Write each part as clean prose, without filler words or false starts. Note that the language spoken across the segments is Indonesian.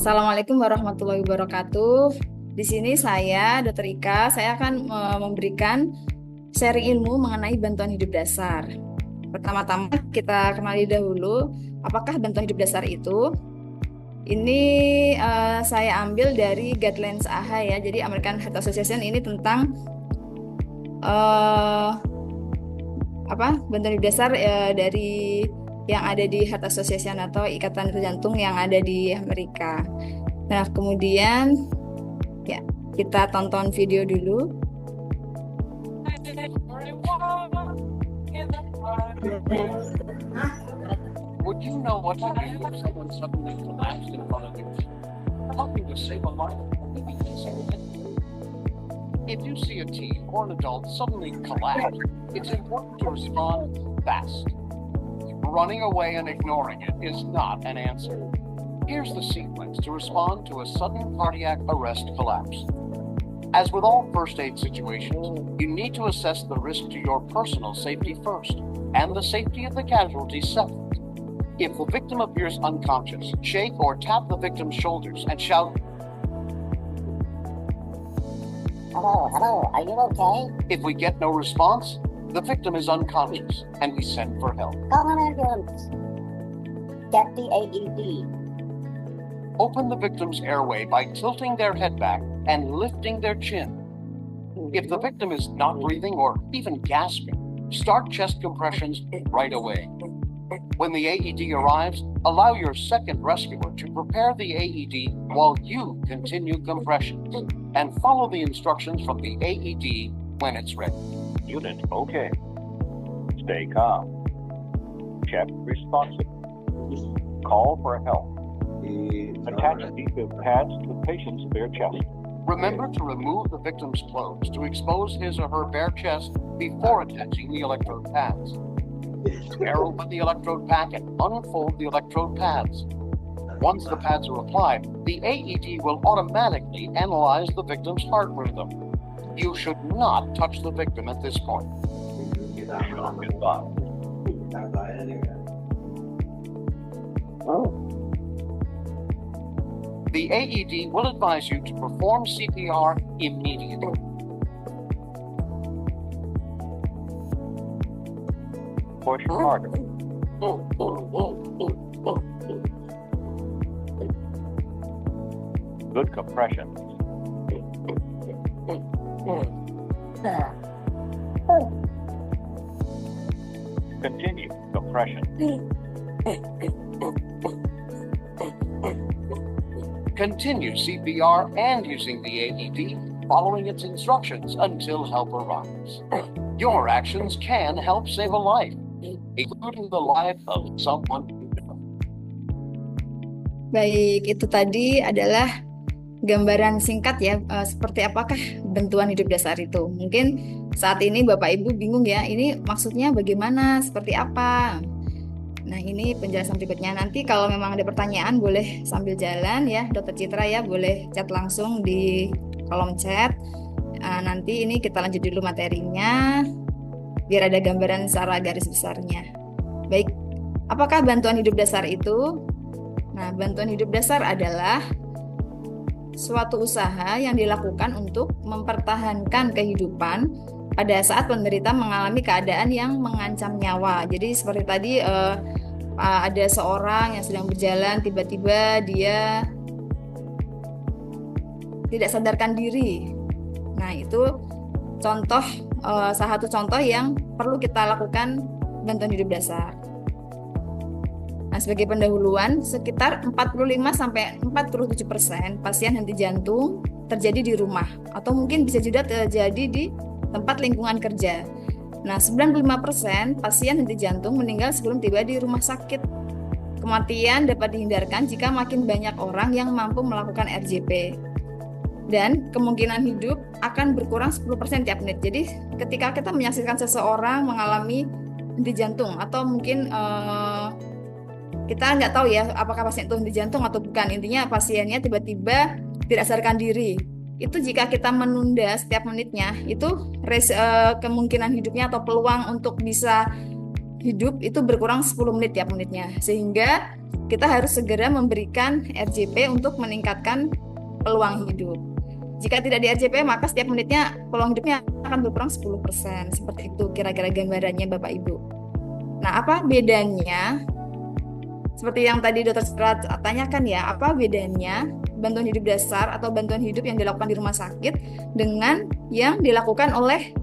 Assalamualaikum warahmatullahi wabarakatuh. Di sini saya, Dr. Ika, saya akan memberikan sharing ilmu mengenai bantuan hidup dasar. Pertama-tama kita kenali dahulu, apakah bantuan hidup dasar itu? Ini saya ambil dari guidelines AHA ya, jadi American Heart Association ini tentang eh, bantuan hidup dasar dari yang ada di Heart Association atau Ikatan Jantung yang ada di Amerika. Nah, kemudian ya, kita tonton video dulu. Would you know what to do if someone suddenly collapsed in front of you? Helping to save a life. If you see a teen or an adult suddenly collapse, it's important to respond fast. Running away and ignoring it is not an answer. Here's the sequence to respond to a sudden cardiac arrest collapse. As with all first aid situations, you need to assess the risk to your personal safety first, and the safety of the casualty second. If the victim appears unconscious, shake or tap the victim's shoulders and shout, Hello, are you okay? If we get no response, the victim is unconscious and we send for help. Call an ambulance. Get the AED. Open the victim's airway by tilting their head back and lifting their chin. If the victim is not breathing or even gasping, start chest compressions right away. When the AED arrives, allow your second rescuer to prepare the AED while you continue compressions, and follow the instructions from the AED when it's ready. Unit okay. Stay calm. Check responsive. Call for help. Attach defib pads to the patient's bare chest. Remember to remove the victim's clothes to expose his or her bare chest before attaching the electrode pads. Tear open the electrode pack and unfold the electrode pads. Once the pads are applied, the AED will automatically analyze the victim's heart rhythm. You should not touch the victim at this point. Shock advised. The AED will advise you to perform CPR immediately. Push harder. Good compression. Continue compression. Continue CPR and using the AED, following its instructions until help arrives. Your actions can help save a life, including the life of someone you know. Baik, itu tadi adalah gambaran singkat ya, seperti apakah bantuan hidup dasar itu. Mungkin saat ini Bapak Ibu bingung ya, ini maksudnya bagaimana, seperti apa. Nah, ini penjelasan berikutnya. Nanti kalau memang ada pertanyaan boleh sambil jalan ya, Dokter Citra ya, boleh chat langsung di kolom chat. Nanti ini kita lanjut dulu materinya, biar ada gambaran secara garis besarnya. Baik, apakah bantuan hidup dasar itu? Nah, bantuan hidup dasar adalah suatu usaha yang dilakukan untuk mempertahankan kehidupan pada saat penderita mengalami keadaan yang mengancam nyawa. Jadi seperti tadi ada seorang yang sedang berjalan, tiba-tiba dia tidak sadarkan diri. Nah, itu contoh salah satu contoh yang perlu kita lakukan bantuan hidup dasar. Nah, sebagai pendahuluan, sekitar 45-47% pasien henti jantung terjadi di rumah atau mungkin bisa juga terjadi di tempat lingkungan kerja. Nah, 95% pasien henti jantung meninggal sebelum tiba di rumah sakit. Kematian dapat dihindarkan jika makin banyak orang yang mampu melakukan RJP. Dan kemungkinan hidup akan berkurang 10% tiap menit. Jadi, ketika kita menyaksikan seseorang mengalami henti jantung atau mungkin kita nggak tahu ya apakah pasien itu henti jantung atau bukan. Intinya pasiennya tiba-tiba tidak sadarkan diri. Itu jika kita menunda setiap menitnya, itu kemungkinan hidupnya atau peluang untuk bisa hidup itu berkurang 10 menit tiap menitnya. Sehingga kita harus segera memberikan RJP untuk meningkatkan peluang hidup. Jika tidak di RJP, maka setiap menitnya peluang hidupnya akan berkurang 10%. Seperti itu kira-kira gambarannya Bapak Ibu. Nah, apa bedanya? Seperti yang tadi Dokter Citra tanyakan ya, apa bedanya bantuan hidup dasar atau bantuan hidup yang dilakukan di rumah sakit dengan yang dilakukan oleh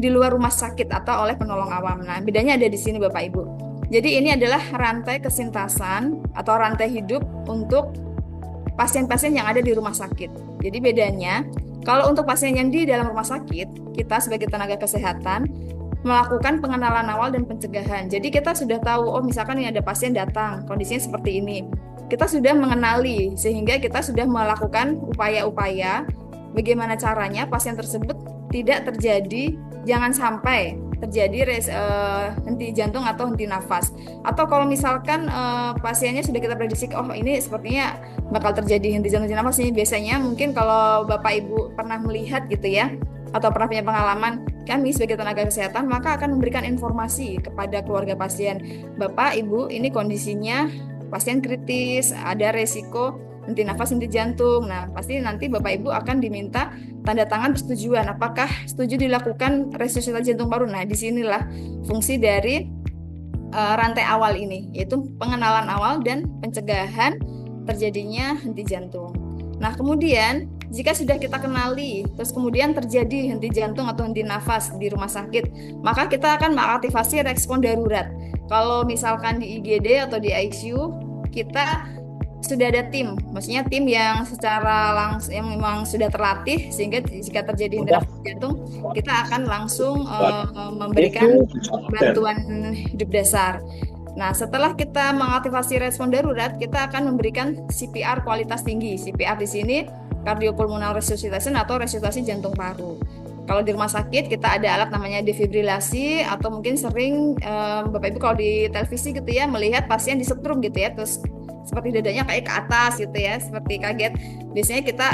di luar rumah sakit atau oleh penolong awam. Nah, bedanya ada di sini Bapak Ibu. Jadi ini adalah rantai kesintasan atau rantai hidup untuk pasien-pasien yang ada di rumah sakit. Jadi bedanya, kalau untuk pasien yang di dalam rumah sakit, kita sebagai tenaga kesehatan melakukan pengenalan awal dan pencegahan. Jadi kita sudah tahu, oh misalkan ini ada pasien datang, kondisinya seperti ini. Kita sudah mengenali, sehingga kita sudah melakukan upaya-upaya bagaimana caranya pasien tersebut tidak terjadi, jangan sampai terjadi henti jantung atau henti nafas. Atau kalau misalkan pasiennya sudah kita prediksi, oh ini sepertinya bakal terjadi henti jantung, henti nafas ini, biasanya mungkin kalau Bapak Ibu pernah melihat gitu ya, atau pernah punya pengalaman, kami sebagai tenaga kesehatan maka akan memberikan informasi kepada keluarga pasien. Bapak, Ibu, ini kondisinya pasien kritis, ada resiko henti nafas, henti jantung. Nah, pasti nanti Bapak Ibu akan diminta tanda tangan persetujuan. Apakah setuju dilakukan resusitasi jantung paru? Nah, disinilah fungsi dari rantai awal ini, yaitu pengenalan awal dan pencegahan terjadinya henti jantung. Nah, kemudian jika sudah kita kenali, terus kemudian terjadi henti jantung atau henti nafas di rumah sakit, maka kita akan mengaktifasi respon darurat. Kalau misalkan di IGD atau di ICU, kita sudah ada tim, maksudnya tim yang secara langsung yang memang sudah terlatih, sehingga jika terjadi henti nafas jantung, kita akan langsung memberikan bantuan hidup dasar. Nah, setelah kita mengaktifasi respon darurat, kita akan memberikan CPR kualitas tinggi. CPR di sini cardiopulmonary resuscitation atau resusitasi jantung paru. Kalau di rumah sakit kita ada alat namanya defibrilasi, atau mungkin sering Bapak Ibu kalau di televisi gitu ya melihat pasien disetrum gitu ya, terus seperti dadanya kayak ke atas gitu ya, seperti kaget. Biasanya kita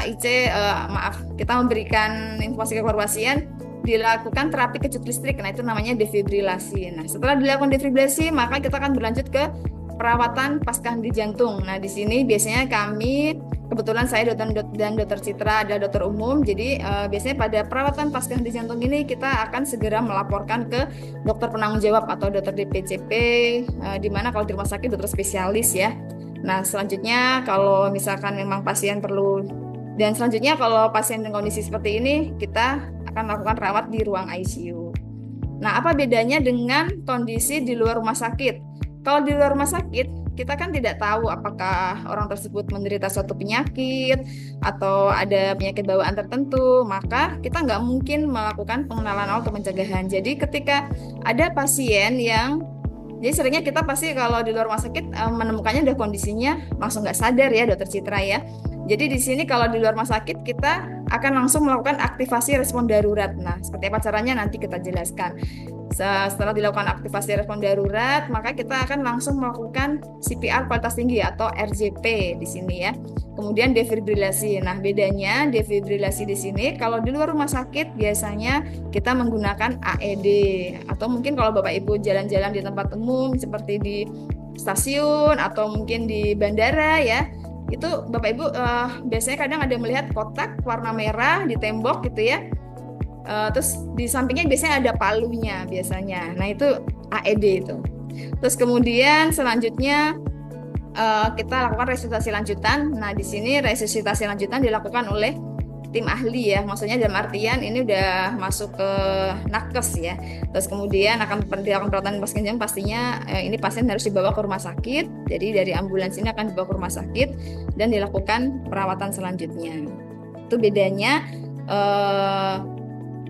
kita memberikan informasi ke keluarga pasien, dilakukan terapi kejut listrik. Nah, itu namanya defibrilasi. Nah, setelah dilakukan defibrilasi, maka kita akan berlanjut ke perawatan pasca henti jantung. Nah, di sini biasanya kami, kebetulan saya dan Dokter Citra adalah dokter umum, jadi biasanya pada perawatan pasca henti jantung ini kita akan segera melaporkan ke dokter penanggung jawab atau dokter DPCP, di mana kalau di rumah sakit dokter spesialis ya. Nah, selanjutnya kalau misalkan memang pasien perlu, dan selanjutnya kalau pasien dengan kondisi seperti ini, kita akan melakukan rawat di ruang ICU. Nah, apa bedanya dengan kondisi di luar rumah sakit? Kalau di luar rumah sakit, kita kan tidak tahu apakah orang tersebut menderita suatu penyakit atau ada penyakit bawaan tertentu, maka kita nggak mungkin melakukan pengenalan awal atau pencegahan. Jadi ketika ada pasien yang, jadi seringnya kita pasti kalau di luar rumah sakit menemukannya udah kondisinya langsung nggak sadar ya Dokter Citra ya. Jadi di sini kalau di luar rumah sakit kita akan langsung melakukan aktivasi respon darurat. Nah, seperti apa caranya nanti kita jelaskan. Setelah dilakukan aktivasi respon darurat, maka kita akan langsung melakukan CPR kualitas tinggi atau RJP di sini ya. Kemudian defibrilasi. Nah, bedanya defibrilasi di sini kalau di luar rumah sakit biasanya kita menggunakan AED, atau mungkin kalau Bapak Ibu jalan-jalan di tempat umum seperti di stasiun atau mungkin di bandara ya, itu Bapak Ibu biasanya kadang ada melihat kotak warna merah di tembok gitu ya, terus di sampingnya biasanya ada palunya biasanya. Nah, itu AED itu. Terus kemudian selanjutnya kita lakukan resusitasi lanjutan. Nah, di sini resusitasi lanjutan dilakukan oleh tim ahli ya, maksudnya dalam artian ini udah masuk ke nakes ya. Terus kemudian akan dilakukan perawatan pasca jantung, pastinya ini pasien harus dibawa ke rumah sakit. Jadi dari ambulans ini akan dibawa ke rumah sakit dan dilakukan perawatan selanjutnya. Itu bedanya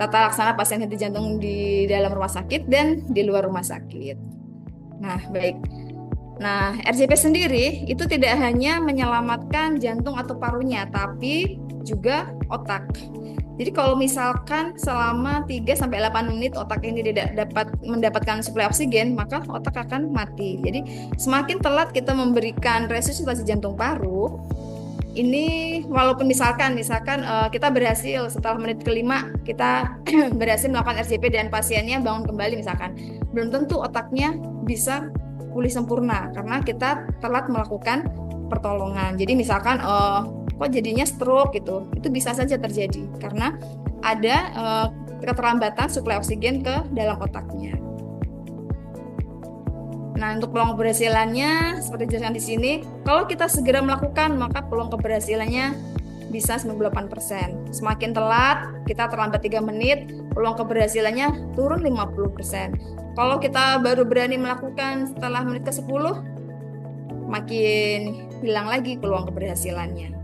tata laksana pasien henti jantung di dalam rumah sakit dan di luar rumah sakit. Nah, baik. Nah, RJP sendiri itu tidak hanya menyelamatkan jantung atau parunya, tapi juga otak. Jadi kalau misalkan selama 3-8 menit otak ini tidak dapat mendapatkan suplai oksigen, maka otak akan mati. Jadi semakin telat kita memberikan resusitasi jantung paru, ini walaupun misalkan kita berhasil setelah menit kelima kita berhasil melakukan RJP dan pasiennya bangun kembali misalkan, belum tentu otaknya bisa pulih sempurna karena kita telat melakukan pertolongan. Jadi misalkan kok jadinya stroke gitu, itu bisa saja terjadi karena ada keterlambatan suplai oksigen ke dalam otaknya. Nah, untuk peluang keberhasilannya seperti dijelaskan di sini, kalau kita segera melakukan maka peluang keberhasilannya bisa 98%. Semakin telat, kita terlambat 3 menit, peluang keberhasilannya turun 50%. Kalau kita baru berani melakukan setelah menit ke-10, makin hilang lagi peluang keberhasilannya.